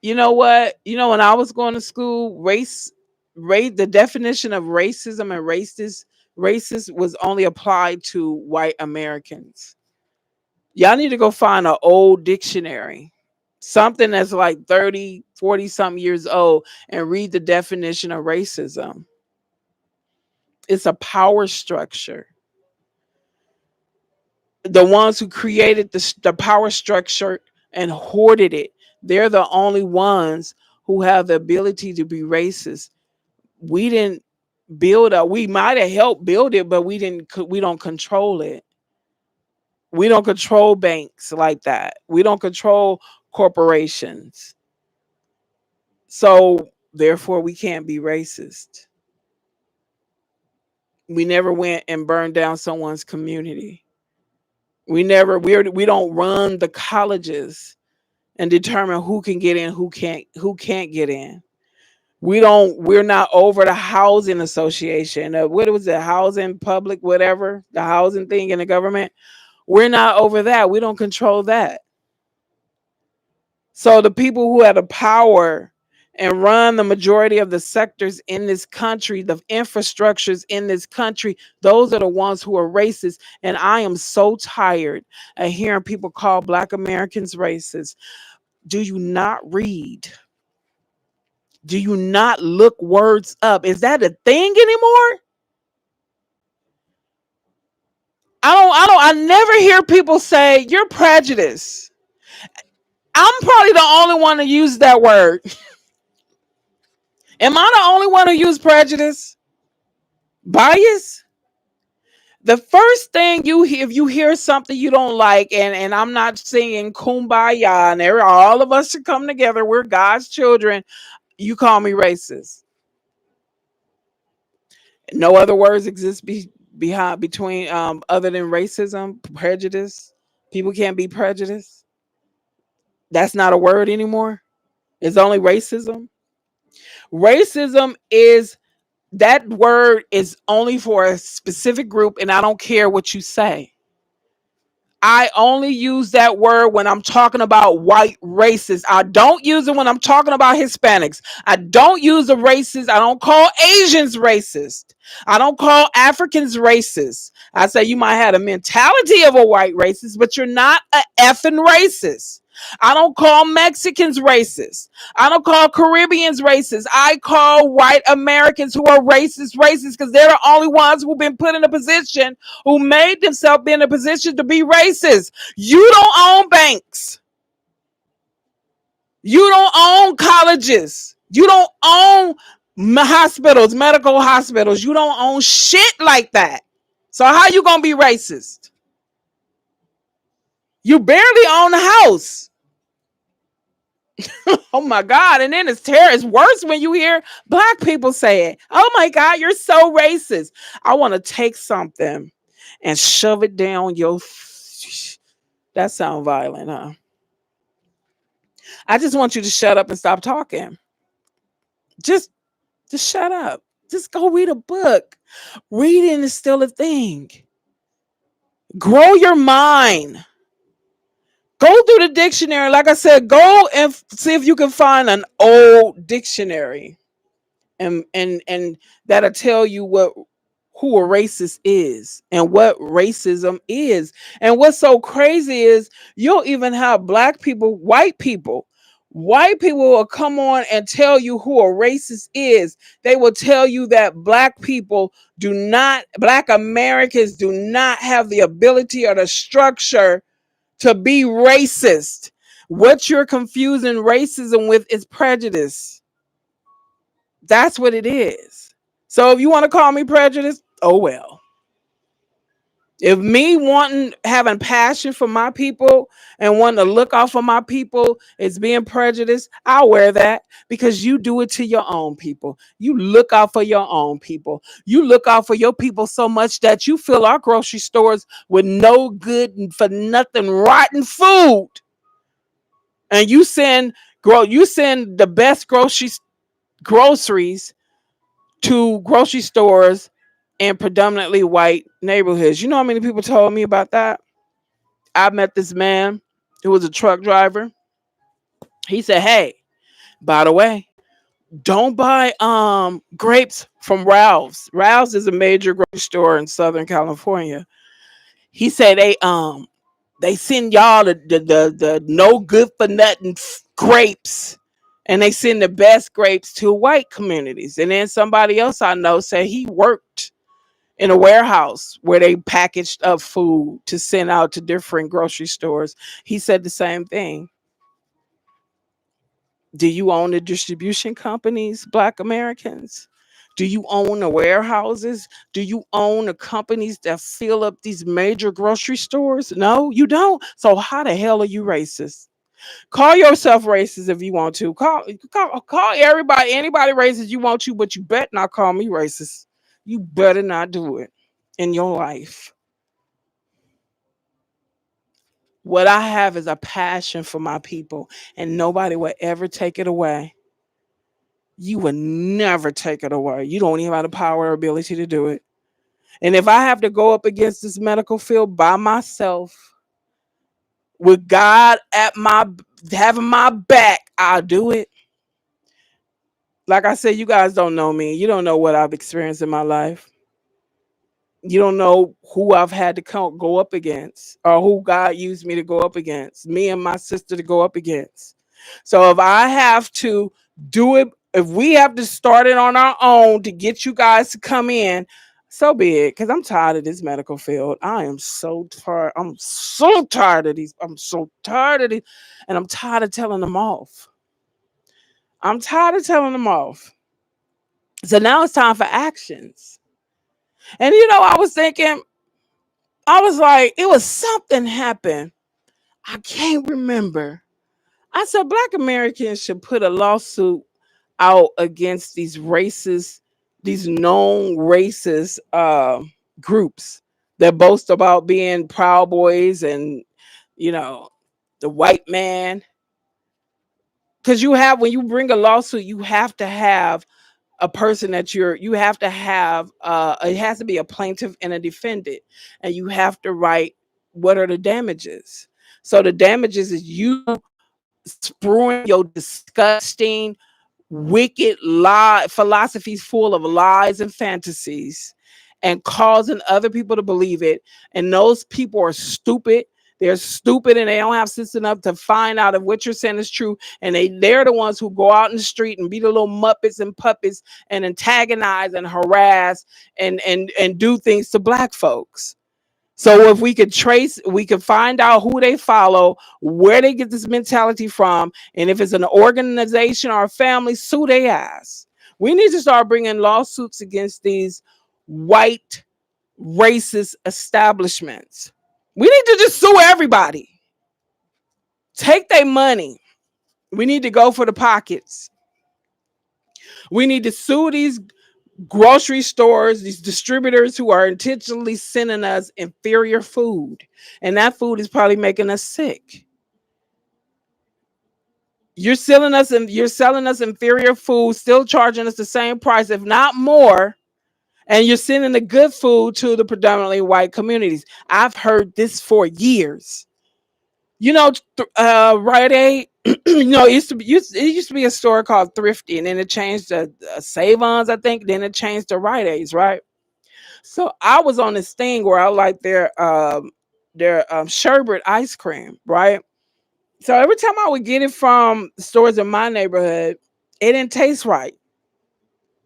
Speaker 1: You know what? When I was going to school, the definition of racism and racist was only applied to white Americans. Y'all need to go find an old dictionary, something that's like 30, 40 something years old, and read the definition of racism. It's a power structure. The ones who created the power structure and hoarded it, they're the only ones who have the ability to be racist. We didn't build up. We might have helped build it, but we don't control it. We don't control banks like that. We don't control corporations. So therefore we can't be racist. We never went and burned down someone's community. We don't run the colleges and determine who can get in, who can't get in. We're not over the housing association. What was it? Housing public, whatever, the housing thing in the government. We're not over that. We don't control that. So the people who have the power and run the majority of the sectors in this country, the infrastructures in this country, those are the ones who are racist. And I am so tired of hearing people call Black Americans racist. Do you not read? Do you not look words up? Is that a thing anymore? I never hear people say you're prejudiced. I'm probably the only one to use that word. Am I the only one who use prejudice? Bias? The first thing you hear, if you hear something you don't like, and I'm not singing kumbaya and all of us should come together, we're God's children, you call me racist. No other words exist between other than racism, prejudice. People can't be prejudiced. That's not a word anymore. It's only racism. Racism is that word is only for a specific group, and I don't care what you say. I only use that word when I'm talking about white racists. I don't use it when I'm talking about Hispanics. I don't use the racist. I don't call Asians racist. I don't call Africans racist. I say you might have a mentality of a white racist, but you're not a effing racist. I don't call Mexicans racist. I don't call Caribbeans racist. I call white Americans who are racist because they're the only ones who've been put in a position, who made themselves be in a position to be racist. You don't own banks. You don't own colleges. You don't own hospitals, medical hospitals. You don't own shit like that. So how you gonna be racist? You barely own a house. Oh my God. And then it's worse when you hear black people say it. Oh my God, you're so racist. I want to take something and shove it down your. That sounds violent, huh? I just want you to shut up and stop talking. Just just shut up. Just go read a book. Reading is still a thing. Grow your mind. Go through the dictionary. Like I said, go and see if you can find an old dictionary. And that'll tell you what who a racist is and what racism is. And what's so crazy is you'll even have white people will come on and tell you who a racist is. They will tell you that black Americans do not have the ability or the structure to be racist. What you're confusing racism with is prejudice. That's what it is. So if you want to call me prejudiced, oh well. If me having passion for my people and wanting to look out for my people is being prejudiced, I'll wear that because you do it to your own people. You look out for your own people. You look out for your people so much that you fill our grocery stores with no good for nothing rotten food. And you send the best groceries to grocery stores in predominantly white neighborhoods. You know how many people told me about that? I met this man who was a truck driver. He said, "Hey, by the way, don't buy grapes from Ralph's. Ralph's is a major grocery store in Southern California." He said they send y'all the no good for nothing grapes. And they send the best grapes to white communities. And then somebody else I know said he worked in a warehouse where they packaged up food to send out to different grocery stores. He said the same thing. Do you own the distribution companies, black Americans? Do you own the warehouses? Do you own the companies that fill up these major grocery stores? No, you don't. So how the hell are you racist? Call yourself racist if you want to. Call anybody racist you want to, but you better not call me racist. You better not do it in your life. What I have is a passion for my people, and nobody will ever take it away. You will never take it away. You don't even have the power or ability to do it. And if I have to go up against this medical field by myself, with God having my back, I'll do it. Like I said, you guys don't know me. You don't know what I've experienced in my life. You don't know who I've had to go up against or who God used me to go up against, me and my sister to go up against. So if I have to do it, if we have to start it on our own to get you guys to come in, so be it. Because I'm tired of this medical field. I am so tired. I'm so tired of these. I'm so tired of these. And I'm tired of telling them off. I'm tired of telling them off. So now it's time for actions. And I was thinking, I was like, it was something happened. I can't remember. I said black Americans should put a lawsuit out against these known racist groups that boast about being Proud Boys and you know the white man. Because when you bring a lawsuit, you have to have a person that you have to have it has to be a plaintiff and a defendant, and you have to write what are the damages. So the damages is you spewing your disgusting wicked lie philosophies full of lies and fantasies and causing other people to believe it, and those people are stupid. They're stupid and they don't have sense enough to find out if what you're saying is true. And they're the ones who go out in the street and be the little muppets and puppets and antagonize and harass and do things to black folks. So if we could find out who they follow, where they get this mentality from, and if it's an organization or a family, sue their ass. We need to start bringing lawsuits against these white racist establishments. We need to just sue everybody. Take their money. We need to go for the pockets. We need to sue these grocery stores, these distributors who are intentionally sending us inferior food. And that food is probably making us sick. You're selling us inferior food, still charging us the same price, if not more, and you're sending the good food to the predominantly white communities. I've heard this for years. You know, Rite Aid. It used to be a store called Thrifty, and then it changed to Save-Ons, I think. Then it changed to Rite Aids, right? So I was on this thing where I like their sherbet ice cream, right? So every time I would get it from stores in my neighborhood, it didn't taste right.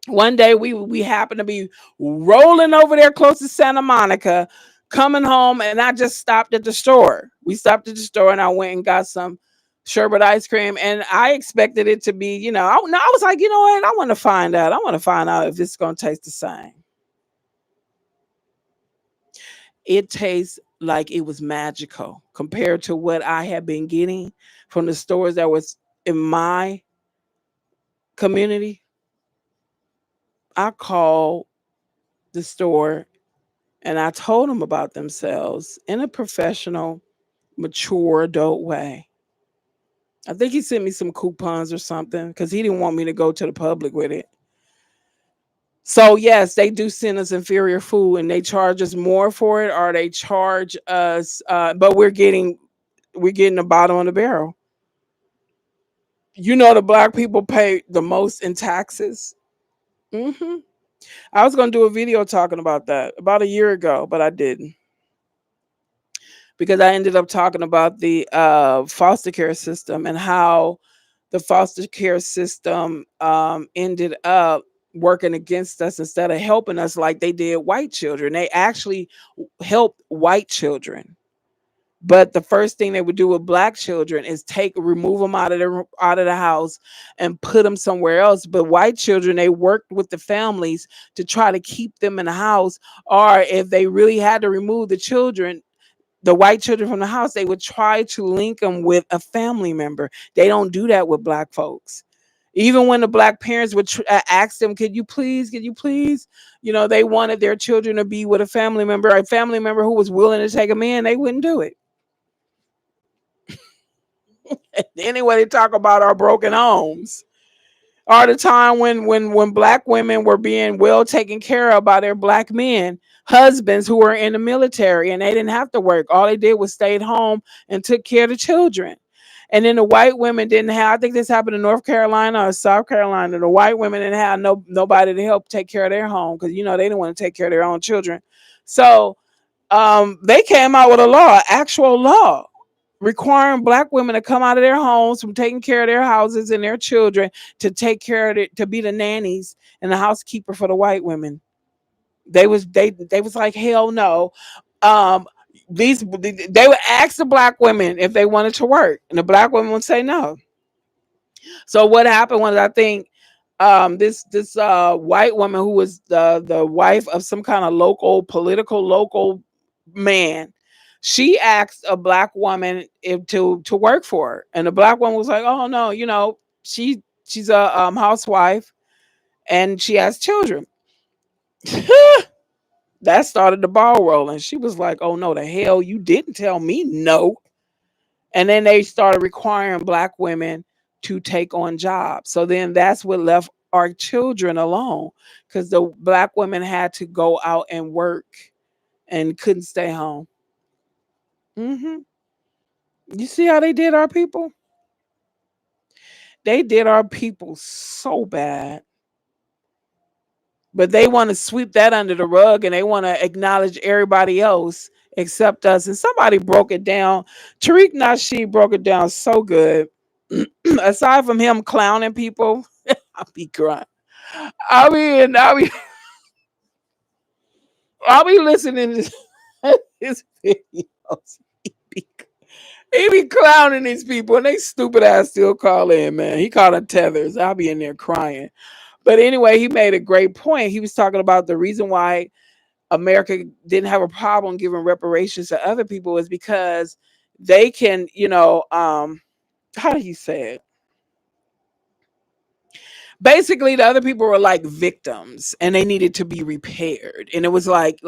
Speaker 1: One day we happened to be rolling over there close to Santa Monica, coming home, and I just stopped at the store. We stopped at the store, and I went and got some sherbet ice cream, and I expected it to be, I was like, you know what? I want to find out. I want to find out if it's going to taste the same. It tastes like it was magical compared to what I had been getting from the stores that was in my community. I called the store and I told them about themselves in a professional, mature adult way. I think he sent me some coupons or something because he didn't want me to go to the public with it. So yes, they do send us inferior food and they charge us more for it, or they charge us, but we're getting the bottom of the barrel. The black people pay the most in taxes. hmm I was gonna do a video talking about that about a year ago, but I didn't because I ended up talking about the foster care system and how the foster care system ended up working against us instead of helping us like they did white children. They actually helped white children. But the first thing they would do with black children is remove them out of the house and put them somewhere else. But white children, they worked with the families to try to keep them in the house. Or if they really had to remove the white children from the house, they would try to link them with a family member. They don't do that with black folks. Even when the black parents would ask them, could you please, they wanted their children to be with a family member who was willing to take them in, they wouldn't do it. Anyway, they talk about our broken homes. Or the time when black women were being well taken care of by their black men, husbands who were in the military, and they didn't have to work. All they did was stay at home and took care of the children. And then the white women didn't have, I think this happened in North Carolina or South Carolina. The white women didn't have nobody to help take care of their home because, they didn't want to take care of their own children. So they came out with a law, actual law, requiring black women to come out of their homes from taking care of their houses and their children to take care of it, to be the nannies and the housekeeper for the white women. They was like, hell no. Um, they would ask the black women if they wanted to work, and the black women would say no. So what happened was, I think this white woman who was the wife of some kind of local man, she asked a black woman if to work for her, and the black woman was like, oh no, she's a housewife and she has children. That started the ball rolling. She was like, oh no, the hell, you didn't tell me no. And then they started requiring black women to take on jobs. So then that's what left our children alone, because the black women had to go out and work and couldn't stay home. hmm You see how they did our people? They did our people so bad. But they want to sweep that under the rug and they want to acknowledge everybody else except us. And somebody broke it down. Tariq Nasheed broke it down so good. Aside from him clowning people, I'll be crying. I'll be listening to his videos. He be, he be clowning these people, and they stupid ass still call in, man. He called them tethers. I'll be in there crying. But anyway, he made a great point. He was talking about the reason why America didn't have a problem giving reparations to other people is because they can, how did he say it? Basically, the other people were like victims and they needed to be repaired. And it was al-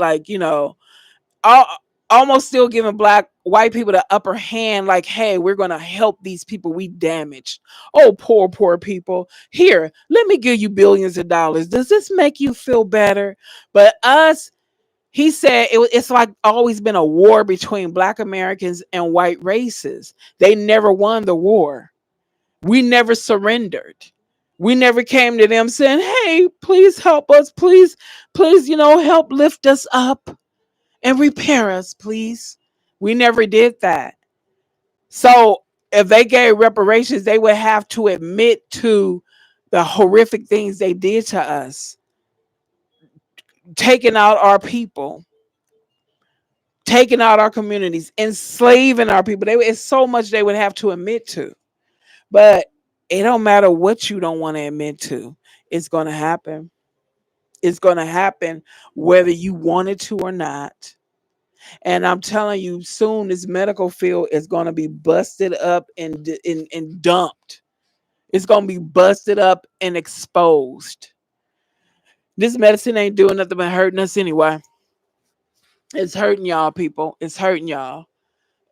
Speaker 1: almost still giving white people the upper hand, like, hey, we're going to help these people we damaged. Oh, poor people. Here, let me give you billions of dollars. Does this make you feel better? But us, he said it's like always been a war between Black Americans and white races. They never won the war. We never surrendered. We never came to them saying, hey, please help us. Please, help lift us up and repair us, please. We never did that. So if they gave reparations, they would have to admit to the horrific things they did to us, taking out our people, taking out our communities, enslaving our people. It's so much they would have to admit to. But it don't matter what you don't want to admit to. It's going to happen. It's going to happen whether you want it to or not. And I'm telling you, soon this medical field is going to be busted up and dumped. It's going to be busted up and exposed. This medicine ain't doing nothing but hurting us anyway. It's hurting y'all, people. It's hurting y'all.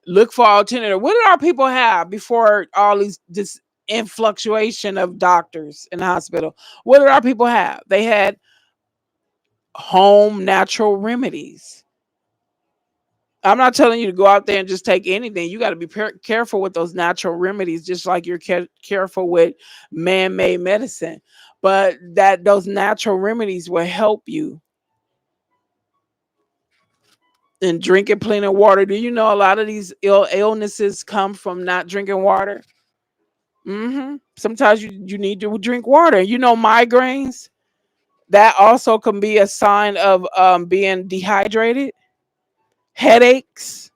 Speaker 1: Look for alternative. What did our people have before all this influctuation of doctors in the hospital? What did our people have? They had home natural remedies. I'm not telling you to go out there and just take anything. You got to be careful with those natural remedies, just like you're careful with man-made medicine. But that those natural remedies will help you. And drinking plenty of water. Do you know a lot of these illnesses come from not drinking water? Sometimes you need to drink water. Migraines, that also can be a sign of being dehydrated. Headaches.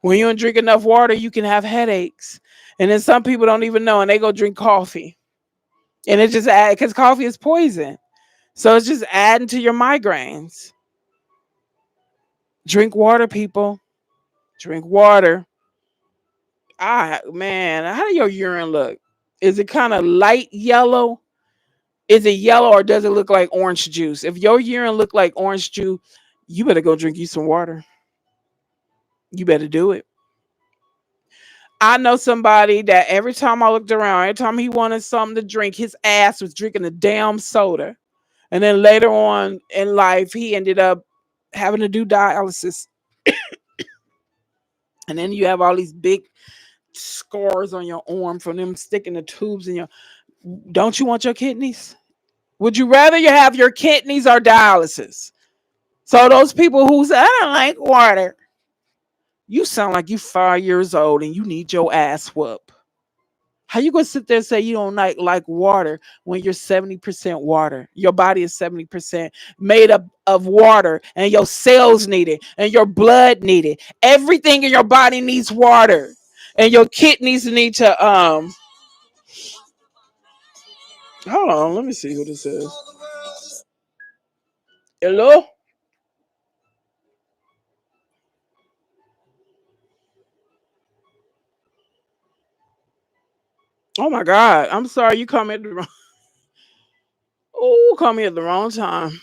Speaker 1: When you don't drink enough water, you can have headaches. And then some people don't even know, and they go drink coffee. And it just adds, because coffee is poison. So it's just adding to your migraines. Drink water, people. Drink water. Man, how do your urine look? Is it kind of light yellow? Is it yellow or does it look like orange juice? If your urine look like orange juice, you better go drink you some water. You better do it. I know somebody that every time I looked around, every time he wanted something to drink, his ass was drinking a damn soda. And then later on in life, he ended up having to do dialysis. And then you have all these big scars on your arm from them sticking the tubes in your. Don't you want your kidneys? Would you rather you have your kidneys or dialysis? So those people who say, I don't like water, you sound like you 5 years old and you need your ass whooped. How you gonna sit there and say you don't like water when you're 70% water? Your body is 70% made up of water, and your cells need it, and your blood need it. Everything in your body needs water, and your kidneys need to Hold on, let me see who this is. Hello. Oh my God, I'm sorry you called me at the wrong. Oh, call me at the wrong time.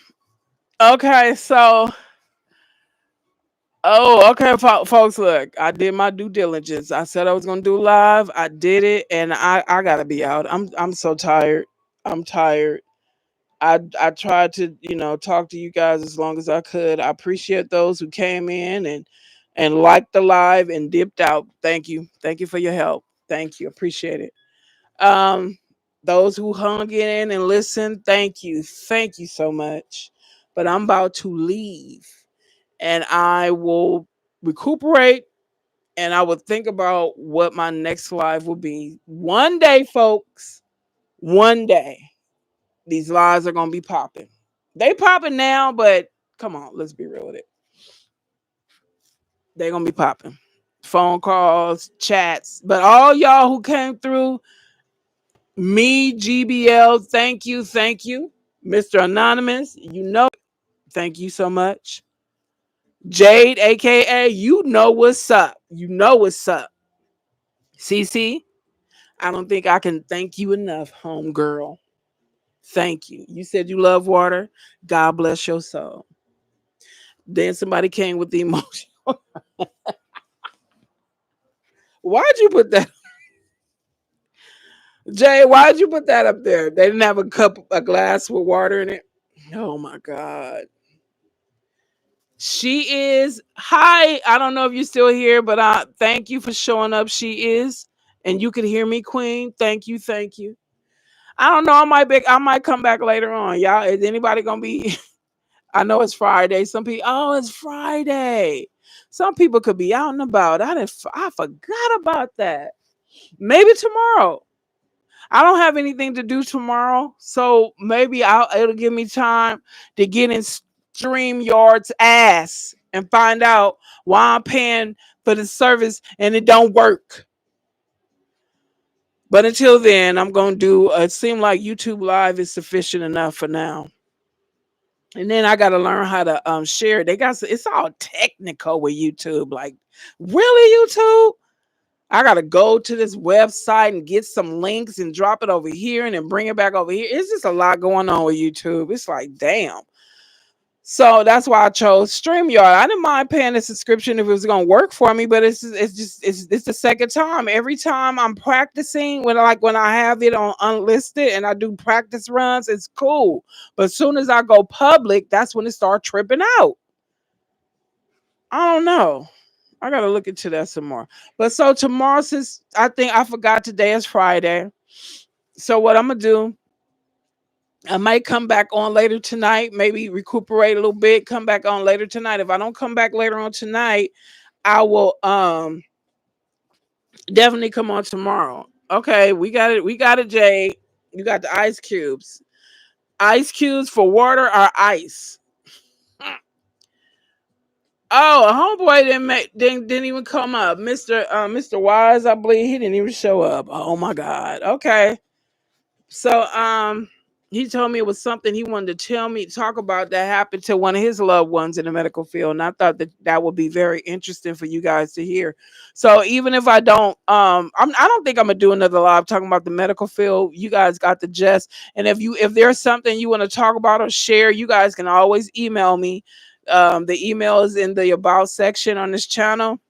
Speaker 1: Okay, so okay, folks. Look, I did my due diligence. I said I was gonna do live. I did it, and I gotta be out. I'm so tired. I'm tired. I tried to talk to you guys as long as I could. I appreciate those who came in and liked the live and dipped out. Thank you for your help. Thank you, appreciate it. Um, those who hung in and listened, thank you so much. But I'm about to leave and I will recuperate and I would think about what my next live will be. One day, folks, one day, these lives are gonna be popping. They popping now, but come on, let's be real with it. They're gonna be popping. Phone calls, chats. But all y'all who came through, me, GBL, thank you, thank you. Mr. Anonymous, you know, thank you so much. Jade, aka, you know what's up. You know what's up. CC, I don't think I can thank you enough, home girl. Thank you. You said you love water. God bless your soul. Then somebody came with the emotion. Why'd you put that? Jay, why'd you put that up there? They didn't have a glass with water in it. Oh my God. She is. Hi. I don't know if you're still here, but thank you for showing up. She is. And you can hear me, Queen. Thank you. Thank you. I don't know. I might come back later on. Y'all, is anybody gonna be? I know it's Friday. Some people, oh, it's Friday. Some people could be out and about. I forgot about that. Maybe tomorrow. I don't have anything to do tomorrow, so maybe it'll give me time to get in StreamYard's ass and find out why I'm paying for the service and it don't work. But until then, I'm gonna do. It seems like YouTube Live is sufficient enough for now. And then I got to learn how to share. It's all technical with YouTube. Like, really, YouTube? I got to go to this website and get some links and drop it over here and then bring it back over here. It's just a lot going on with YouTube. It's like, damn. So that's why I chose StreamYard. I didn't mind paying a subscription if it was going to work for me, but it's the second time. Every time I'm practicing, when I have it on unlisted and I do practice runs, it's cool. But as soon as I go public, that's when it starts tripping out. I don't know. I gotta look into that some more. But so tomorrow, since I think I forgot today is Friday, so what I'm gonna do, I might come back on later tonight, maybe recuperate a little bit, come back on later tonight. If I don't come back later on tonight, I will definitely come on tomorrow. Okay, we got it. We got it, Jay. You got the ice cubes. Ice cubes for water or ice? Oh, a homeboy didn't even come up. Mr. Wise, I believe he didn't even show up. Oh my God. Okay. So he told me it was something he wanted to talk about that happened to one of his loved ones in the medical field, and I thought that would be very interesting for you guys to hear. So even if I don't, I don't think I'm gonna do another live talking about the medical field. You guys got the gist, and if there's something you want to talk about or share, you guys can always email me. The email is in the about section on this channel,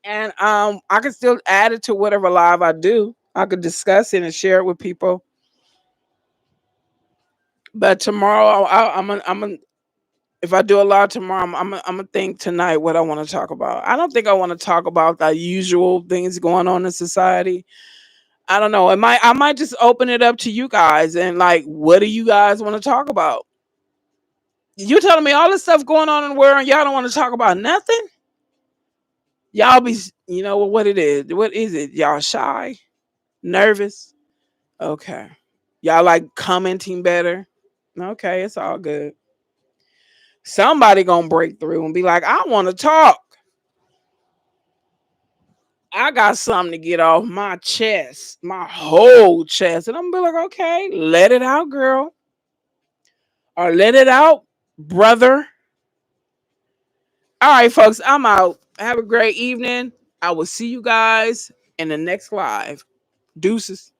Speaker 1: and I can still add it to whatever live I do. I could discuss it and share it with people. But tomorrow, I'm gonna if I do a lot tomorrow, I'm gonna think tonight what I want to talk about. I don't think I want to talk about the usual things going on in society. I don't know. I might just open it up to you guys and like, what do you guys want to talk about? You telling me all this stuff going on in the world and y'all don't want to talk about nothing? Y'all be, what it is. What is it? Y'all shy, nervous? Okay. Y'all like commenting better? Okay, it's all good. Somebody gonna break through and be like, I want to talk. I got something to get off my chest, my whole chest. And I'm gonna be like, okay, let it out, girl. Or let it out, brother. All right, folks, I'm out. Have a great evening. I will see you guys in the next live. Deuces.